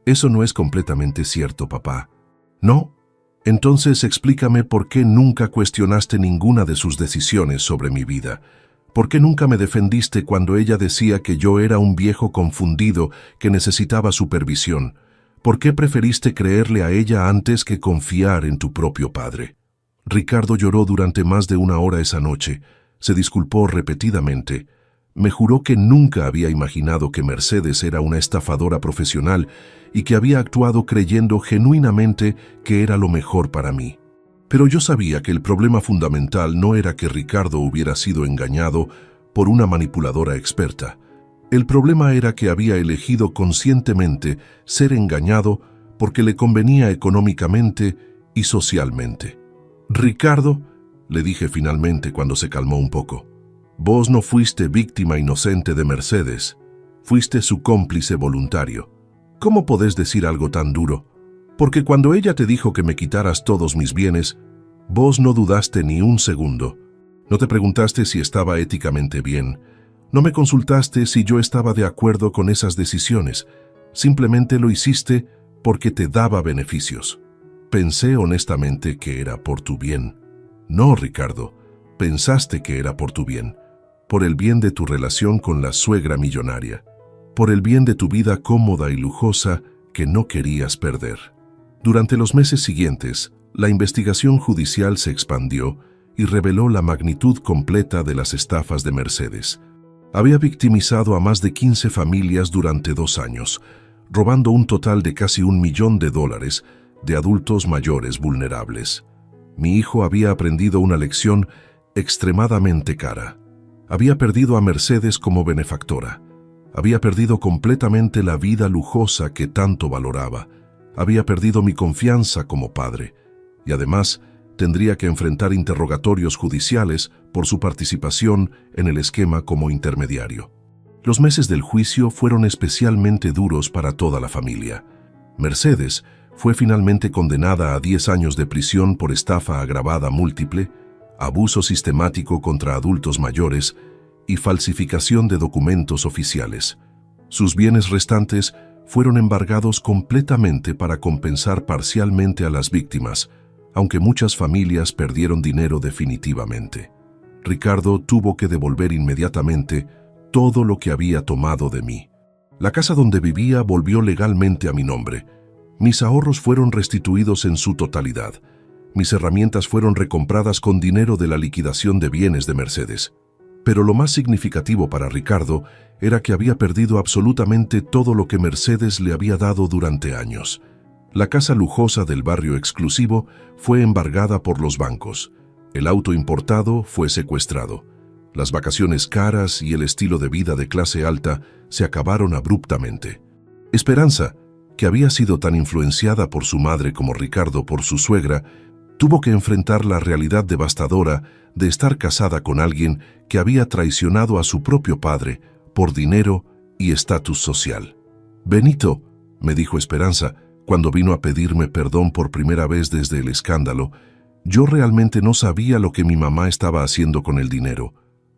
Speaker 1: «Eso no es completamente cierto, papá». «¿No? Entonces explícame por qué nunca cuestionaste ninguna de sus decisiones sobre mi vida. ¿Por qué nunca me defendiste cuando ella decía que yo era un viejo confundido que necesitaba supervisión? ¿Por qué preferiste creerle a ella antes que confiar en tu propio padre?» Ricardo lloró durante más de 1 hora esa noche. Se disculpó repetidamente. Me juró que nunca había imaginado que Mercedes era una estafadora profesional y que había actuado creyendo genuinamente que era lo mejor para mí. Pero yo sabía que el problema fundamental no era que Ricardo hubiera sido engañado por una manipuladora experta. El problema era que había elegido conscientemente ser engañado porque le convenía económicamente y socialmente. «Ricardo», le dije finalmente cuando se calmó un poco, «vos no fuiste víctima inocente de Mercedes, fuiste su cómplice voluntario. ¿Cómo podés decir algo tan duro? Porque cuando ella te dijo que me quitaras todos mis bienes, vos no dudaste ni un segundo. No te preguntaste si estaba éticamente bien. No me consultaste si yo estaba de acuerdo con esas decisiones. Simplemente lo hiciste porque te daba beneficios. Pensé honestamente que era por tu bien». «No, Ricardo, pensaste que era por tu bien. Por el bien de tu relación con la suegra millonaria. Por el bien de tu vida cómoda y lujosa que no querías perder». Durante los meses siguientes, la investigación judicial se expandió y reveló la magnitud completa de las estafas de Mercedes. Había victimizado a más de 15 familias durante 2 años, robando un total de casi $1 millón de adultos mayores vulnerables. Mi hijo había aprendido una lección extremadamente cara. Había perdido a Mercedes como benefactora. Había perdido completamente la vida lujosa que tanto valoraba. Había perdido mi confianza como padre. Y además, tendría que enfrentar interrogatorios judiciales por su participación en el esquema como intermediario. Los meses del juicio fueron especialmente duros para toda la familia. Mercedes fue finalmente condenada a 10 años de prisión por estafa agravada múltiple, abuso sistemático contra adultos mayores y falsificación de documentos oficiales. Sus bienes restantes fueron embargados completamente para compensar parcialmente a las víctimas, aunque muchas familias perdieron dinero definitivamente. Ricardo tuvo que devolver inmediatamente todo lo que había tomado de mí. La casa donde vivía volvió legalmente a mi nombre. Mis ahorros fueron restituidos en su totalidad. Mis herramientas fueron recompradas con dinero de la liquidación de bienes de Mercedes. Pero lo más significativo para Ricardo era que había perdido absolutamente todo lo que Mercedes le había dado durante años. La casa lujosa del barrio exclusivo fue embargada por los bancos. El auto importado fue secuestrado. Las vacaciones caras y el estilo de vida de clase alta se acabaron abruptamente. Esperanza, que había sido tan influenciada por su madre como Ricardo por su suegra, tuvo que enfrentar la realidad devastadora de estar casada con alguien que había traicionado a su propio padre por dinero y estatus social. «Benito», me dijo Esperanza, cuando vino a pedirme perdón por primera vez desde el escándalo, «yo realmente no sabía lo que mi mamá estaba haciendo con el dinero».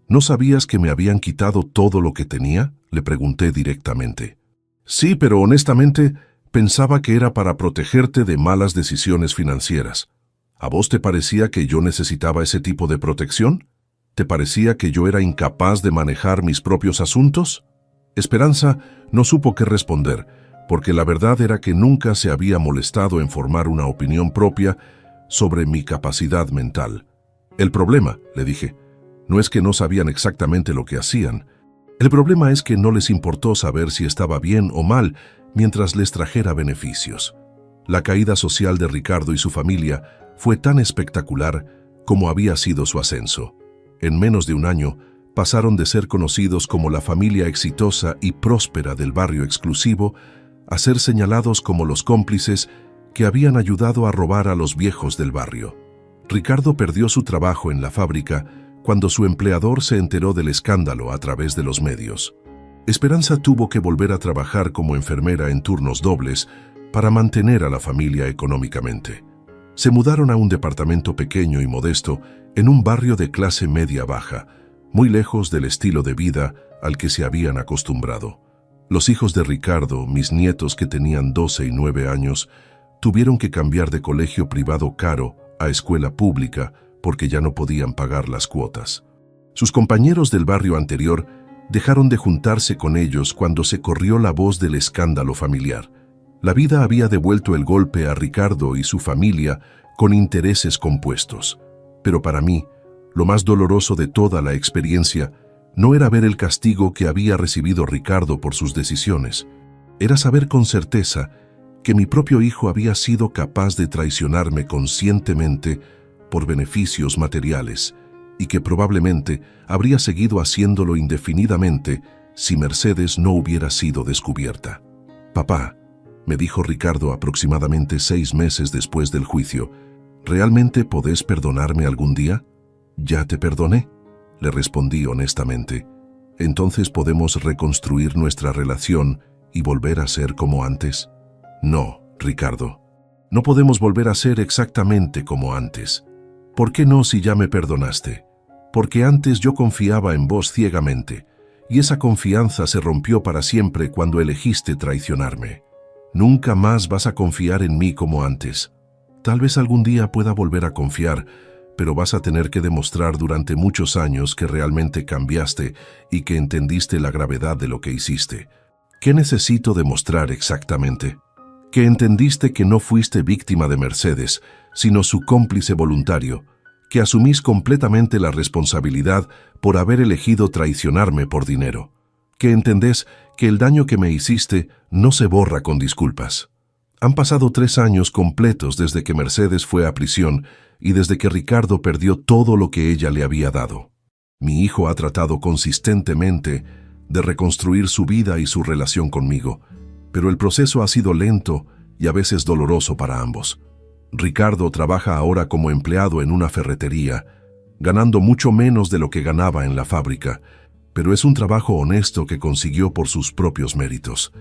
Speaker 1: «¿No sabías que me habían quitado todo lo que tenía?», le pregunté directamente. «Sí, pero honestamente pensaba que era para protegerte de malas decisiones financieras. ¿A vos te parecía que yo necesitaba ese tipo de protección? ¿Te parecía que yo era incapaz de manejar mis propios asuntos?». Esperanza no supo qué responder, porque la verdad era que nunca se había molestado en formar una opinión propia sobre mi capacidad mental. «El problema», le dije, «no es que no sabían exactamente lo que hacían. El problema es que no les importó saber si estaba bien o mal mientras les trajera beneficios». La caída social de Ricardo y su familia fue tan espectacular como había sido su ascenso. En menos de un año, pasaron de ser conocidos como la familia exitosa y próspera del barrio exclusivo a ser señalados como los cómplices que habían ayudado a robar a los viejos del barrio. Ricardo perdió su trabajo en la fábrica cuando su empleador se enteró del escándalo a través de los medios. Esperanza tuvo que volver a trabajar como enfermera en turnos dobles para mantener a la familia económicamente. Se mudaron a un departamento pequeño y modesto en un barrio de clase media-baja, muy lejos del estilo de vida al que se habían acostumbrado. Los hijos de Ricardo, mis nietos que tenían 12 y 9 años, tuvieron que cambiar de colegio privado caro a escuela pública porque ya no podían pagar las cuotas. Sus compañeros del barrio anterior dejaron de juntarse con ellos cuando se corrió la voz del escándalo familiar. La vida había devuelto el golpe a Ricardo y su familia con intereses compuestos. Pero para mí, lo más doloroso de toda la experiencia no era ver el castigo que había recibido Ricardo por sus decisiones. Era saber con certeza que mi propio hijo había sido capaz de traicionarme conscientemente por beneficios materiales y que probablemente habría seguido haciéndolo indefinidamente si Mercedes no hubiera sido descubierta. «Papá», me dijo Ricardo aproximadamente 6 meses después del juicio, «¿realmente podés perdonarme algún día?». «Ya te perdoné», le respondí honestamente. «¿Entonces podemos reconstruir nuestra relación y volver a ser como antes?». «No, Ricardo. No podemos volver a ser exactamente como antes». «¿Por qué no si ya me perdonaste?». «Porque antes yo confiaba en vos ciegamente, y esa confianza se rompió para siempre cuando elegiste traicionarme. Nunca más vas a confiar en mí como antes. Tal vez algún día pueda volver a confiar, pero vas a tener que demostrar durante muchos años que realmente cambiaste y que entendiste la gravedad de lo que hiciste». «¿Qué necesito demostrar exactamente?». «Que entendiste que no fuiste víctima de Mercedes, sino su cómplice voluntario, que asumís completamente la responsabilidad por haber elegido traicionarme por dinero, que entendés que el daño que me hiciste no se borra con disculpas. Han pasado 3 años completos desde que Mercedes fue a prisión y desde que Ricardo perdió todo lo que ella le había dado. Mi hijo ha tratado consistentemente de reconstruir su vida y su relación conmigo, pero el proceso ha sido lento y a veces doloroso para ambos. Ricardo trabaja ahora como empleado en una ferretería, ganando mucho menos de lo que ganaba en la fábrica, pero es un trabajo honesto que consiguió por sus propios méritos.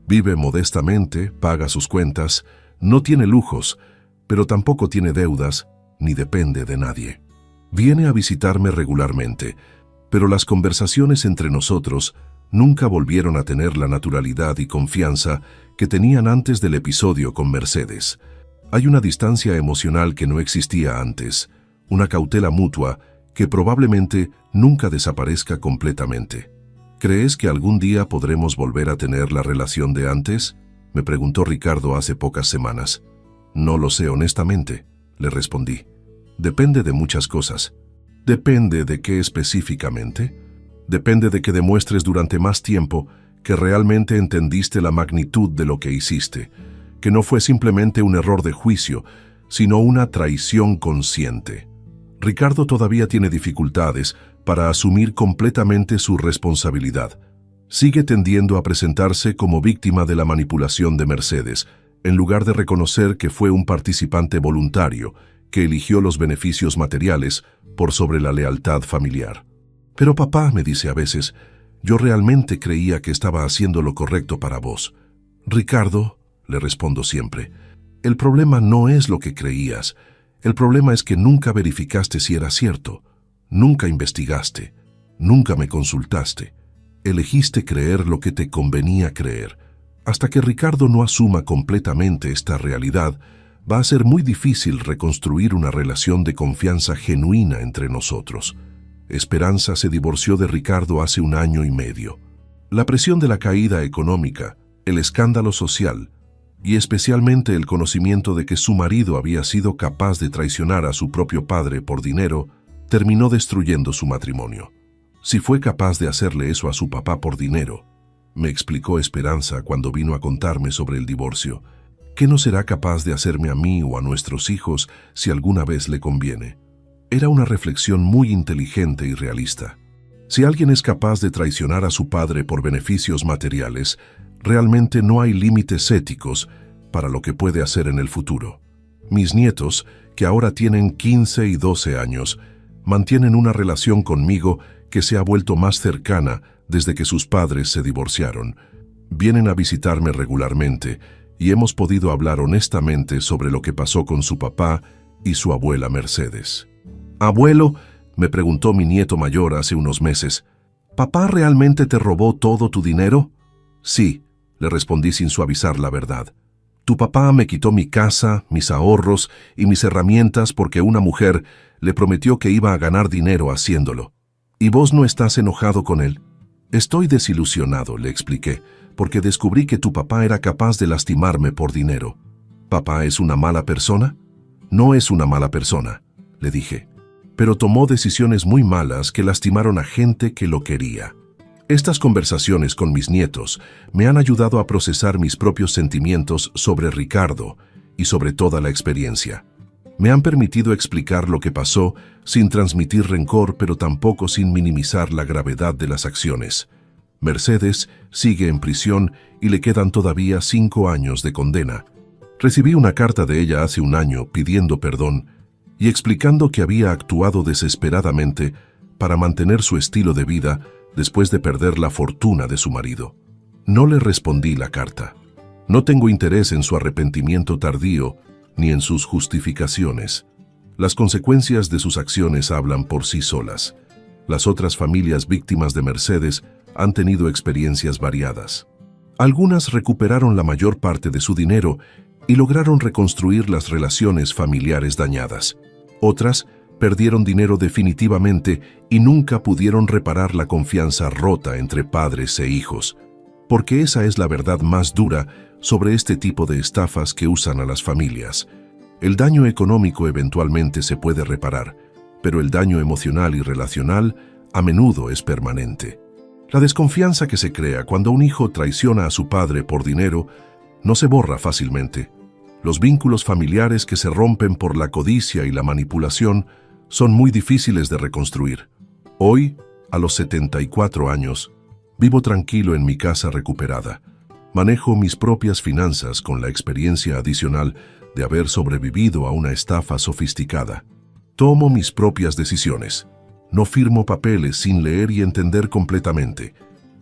Speaker 1: Vive modestamente, paga sus cuentas, no tiene lujos, pero tampoco tiene deudas, ni depende de nadie. Viene a visitarme regularmente, pero las conversaciones entre nosotros nunca volvieron a tener la naturalidad y confianza que tenían antes del episodio con Mercedes. Hay una distancia emocional que no existía antes, una cautela mutua que probablemente nunca desaparezca completamente. ¿Crees que algún día podremos volver a tener la relación de antes?, me preguntó Ricardo hace pocas semanas. No lo sé honestamente, le respondí. Depende de muchas cosas. ¿Depende de qué específicamente? Depende de que demuestres durante más tiempo que realmente entendiste la magnitud de lo que hiciste, que no fue simplemente un error de juicio, sino una traición consciente. Ricardo todavía tiene dificultades para asumir completamente su responsabilidad. Sigue tendiendo a presentarse como víctima de la manipulación de Mercedes, en lugar de reconocer que fue un participante voluntario, que eligió los beneficios materiales por sobre la lealtad familiar. Pero papá, me dice a veces, yo realmente creía que estaba haciendo lo correcto para vos. Ricardo, le respondo siempre, el problema no es lo que creías. El problema es que nunca verificaste si era cierto, nunca investigaste, nunca me consultaste. Elegiste creer lo que te convenía creer. Hasta que Ricardo no asuma completamente esta realidad, va a ser muy difícil reconstruir una relación de confianza genuina entre nosotros. Esperanza se divorció de Ricardo hace 1 año y medio. La presión de la caída económica, el escándalo social, y especialmente el conocimiento de que su marido había sido capaz de traicionar a su propio padre por dinero, terminó destruyendo su matrimonio. Si fue capaz de hacerle eso a su papá por dinero, me explicó Esperanza cuando vino a contarme sobre el divorcio, ¿qué no será capaz de hacerme a mí o a nuestros hijos si alguna vez le conviene? Era una reflexión muy inteligente y realista. Si alguien es capaz de traicionar a su padre por beneficios materiales, realmente no hay límites éticos para lo que puede hacer en el futuro. Mis nietos, que ahora tienen 15 y 12 años, mantienen una relación conmigo que se ha vuelto más cercana desde que sus padres se divorciaron. Vienen a visitarme regularmente y hemos podido hablar honestamente sobre lo que pasó con su papá y su abuela Mercedes. «Abuelo», me preguntó mi nieto mayor hace unos meses, «¿Papá realmente te robó todo tu dinero?» «Sí», le respondí sin suavizar la verdad. «Tu papá me quitó mi casa, mis ahorros y mis herramientas porque una mujer le prometió que iba a ganar dinero haciéndolo. ¿Y vos no estás enojado con él?» «Estoy desilusionado», le expliqué, «porque descubrí que tu papá era capaz de lastimarme por dinero». «¿Papá es una mala persona?» «No es una mala persona», le dije, «pero tomó decisiones muy malas que lastimaron a gente que lo quería». Estas conversaciones con mis nietos me han ayudado a procesar mis propios sentimientos sobre Ricardo y sobre toda la experiencia. Me han permitido explicar lo que pasó sin transmitir rencor, pero tampoco sin minimizar la gravedad de las acciones. Mercedes sigue en prisión y le quedan todavía 5 años de condena. Recibí una carta de ella hace 1 año pidiendo perdón y explicando que había actuado desesperadamente para mantener su estilo de vida después de perder la fortuna de su marido. No le respondí la carta. No tengo interés en su arrepentimiento tardío ni en sus justificaciones. Las consecuencias de sus acciones hablan por sí solas. Las otras familias víctimas de Mercedes han tenido experiencias variadas. Algunas recuperaron la mayor parte de su dinero y lograron reconstruir las relaciones familiares dañadas. Otras perdieron dinero definitivamente y nunca pudieron reparar la confianza rota entre padres e hijos, porque esa es la verdad más dura sobre este tipo de estafas que usan a las familias. El daño económico eventualmente se puede reparar, pero el daño emocional y relacional a menudo es permanente. La desconfianza que se crea cuando un hijo traiciona a su padre por dinero no se borra fácilmente. Los vínculos familiares que se rompen por la codicia y la manipulación son muy difíciles de reconstruir. Hoy, a los 74 años, vivo tranquilo en mi casa recuperada. Manejo mis propias finanzas con la experiencia adicional de haber sobrevivido a una estafa sofisticada. Tomo mis propias decisiones. No firmo papeles sin leer y entender completamente.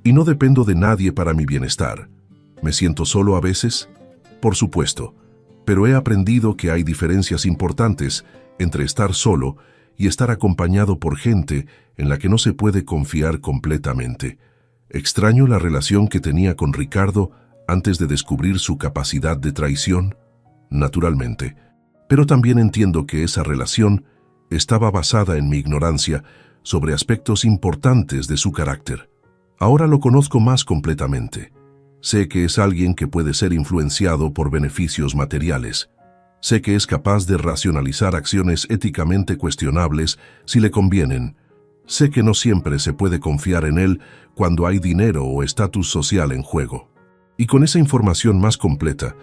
Speaker 1: Y no dependo de nadie para mi bienestar. ¿Me siento solo a veces? Por supuesto, pero he aprendido que hay diferencias importantes entre estar solo y estar acompañado por gente en la que no se puede confiar completamente. Extraño la relación que tenía con Ricardo antes de descubrir su capacidad de traición, naturalmente, pero también entiendo que esa relación estaba basada en mi ignorancia sobre aspectos importantes de su carácter. Ahora lo conozco más completamente. Sé que es alguien que puede ser influenciado por beneficios materiales. Sé que es capaz de racionalizar acciones éticamente cuestionables si le convienen. Sé que no siempre se puede confiar en él cuando hay dinero o estatus social en juego. Y con esa información más completa,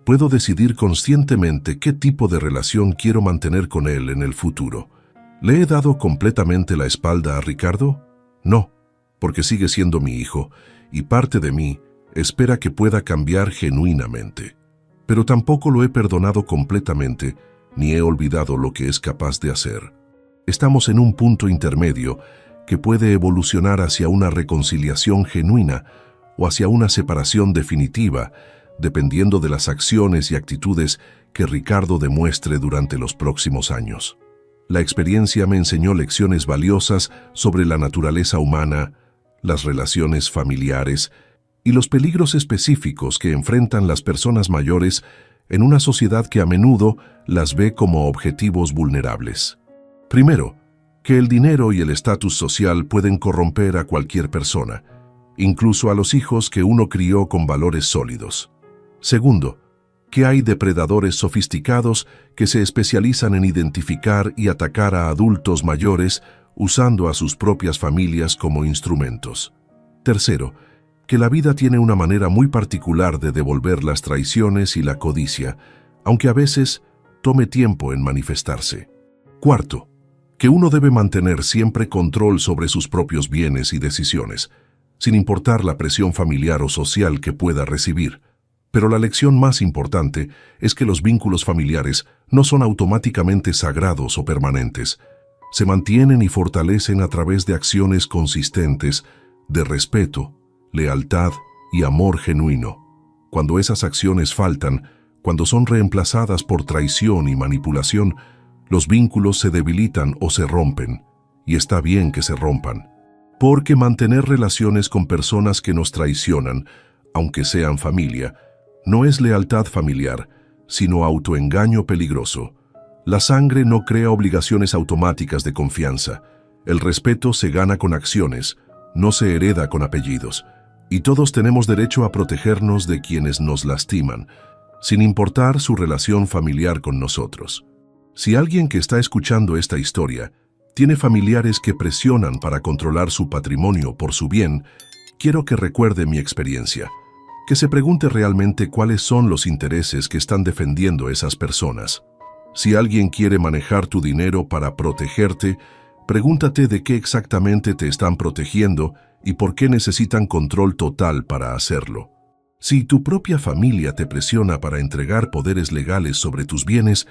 Speaker 1: puedo decidir conscientemente qué tipo de relación quiero mantener con él en el futuro. ¿Le he dado completamente la espalda a Ricardo? No, porque sigue siendo mi hijo, y parte de mí espera que pueda cambiar genuinamente. Pero tampoco lo he perdonado completamente, ni he olvidado lo que es capaz de hacer. Estamos en un punto intermedio que puede evolucionar hacia una reconciliación genuina o hacia una separación definitiva, dependiendo de las acciones y actitudes que Ricardo demuestre durante los próximos años. La experiencia me enseñó lecciones valiosas sobre la naturaleza humana, las relaciones familiares y los peligros específicos que enfrentan las personas mayores en una sociedad que a menudo las ve como objetivos vulnerables. Primero, que el dinero y el estatus social pueden corromper a cualquier persona, incluso a los hijos que uno crió con valores sólidos. Segundo, que hay depredadores sofisticados que se especializan en identificar y atacar a adultos mayores usando a sus propias familias como instrumentos. Tercero, que la vida tiene una manera muy particular de devolver las traiciones y la codicia, aunque a veces tome tiempo en manifestarse. Cuarto, que uno debe mantener siempre control sobre sus propios bienes y decisiones, sin importar la presión familiar o social que pueda recibir. Pero la lección más importante es que los vínculos familiares no son automáticamente sagrados o permanentes. Se mantienen y fortalecen a través de acciones consistentes de respeto, lealtad y amor genuino. Cuando esas acciones faltan, cuando son reemplazadas por traición y manipulación, los vínculos se debilitan o se rompen, y está bien que se rompan. Porque mantener relaciones con personas que nos traicionan, aunque sean familia, no es lealtad familiar, sino autoengaño peligroso. La sangre no crea obligaciones automáticas de confianza. El respeto se gana con acciones, no se hereda con apellidos. Y todos tenemos derecho a protegernos de quienes nos lastiman, sin importar su relación familiar con nosotros. Si alguien que está escuchando esta historia tiene familiares que presionan para controlar su patrimonio por su bien, quiero que recuerde mi experiencia, que se pregunte realmente cuáles son los intereses que están defendiendo esas personas. Si alguien quiere manejar tu dinero para protegerte, pregúntate de qué exactamente te están protegiendo y por qué necesitan control total para hacerlo. Si tu propia familia te presiona para entregar poderes legales sobre tus bienes,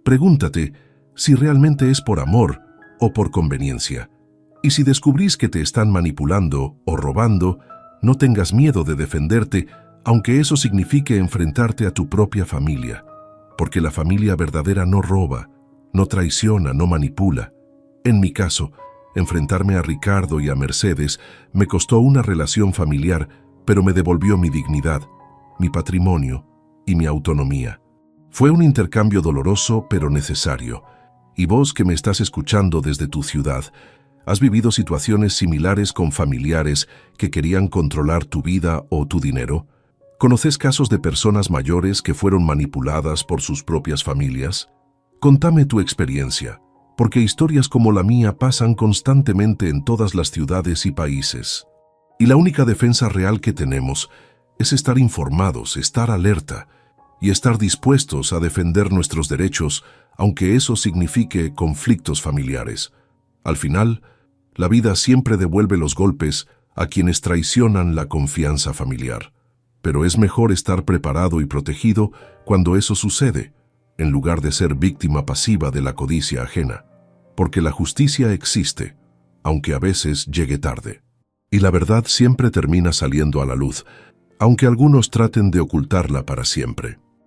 Speaker 1: pregúntate si realmente es por amor o por conveniencia. Y si descubrís que te están manipulando o robando, no tengas miedo de defenderte, aunque eso signifique enfrentarte a tu propia familia. Porque la familia verdadera no roba, no traiciona, no manipula. En mi caso, enfrentarme a Ricardo y a Mercedes me costó una relación familiar, pero me devolvió mi dignidad, mi patrimonio y mi autonomía. Fue un intercambio doloroso pero necesario. Y vos que me estás escuchando desde tu ciudad, ¿has vivido situaciones similares con familiares que querían controlar tu vida o tu dinero? ¿Conoces casos de personas mayores que fueron manipuladas por sus propias familias? Contame tu experiencia, porque historias como la mía pasan constantemente en todas las ciudades y países. Y la única defensa real que tenemos es estar informados, estar alerta y estar dispuestos a defender nuestros derechos, aunque eso signifique conflictos familiares. Al final, la vida siempre devuelve los golpes a quienes traicionan la confianza familiar. Pero es mejor estar preparado y protegido cuando eso sucede, en lugar de ser víctima pasiva de la codicia ajena. Porque la justicia existe, aunque a veces llegue tarde. Y la verdad siempre termina saliendo a la luz, aunque algunos traten de ocultarla para siempre.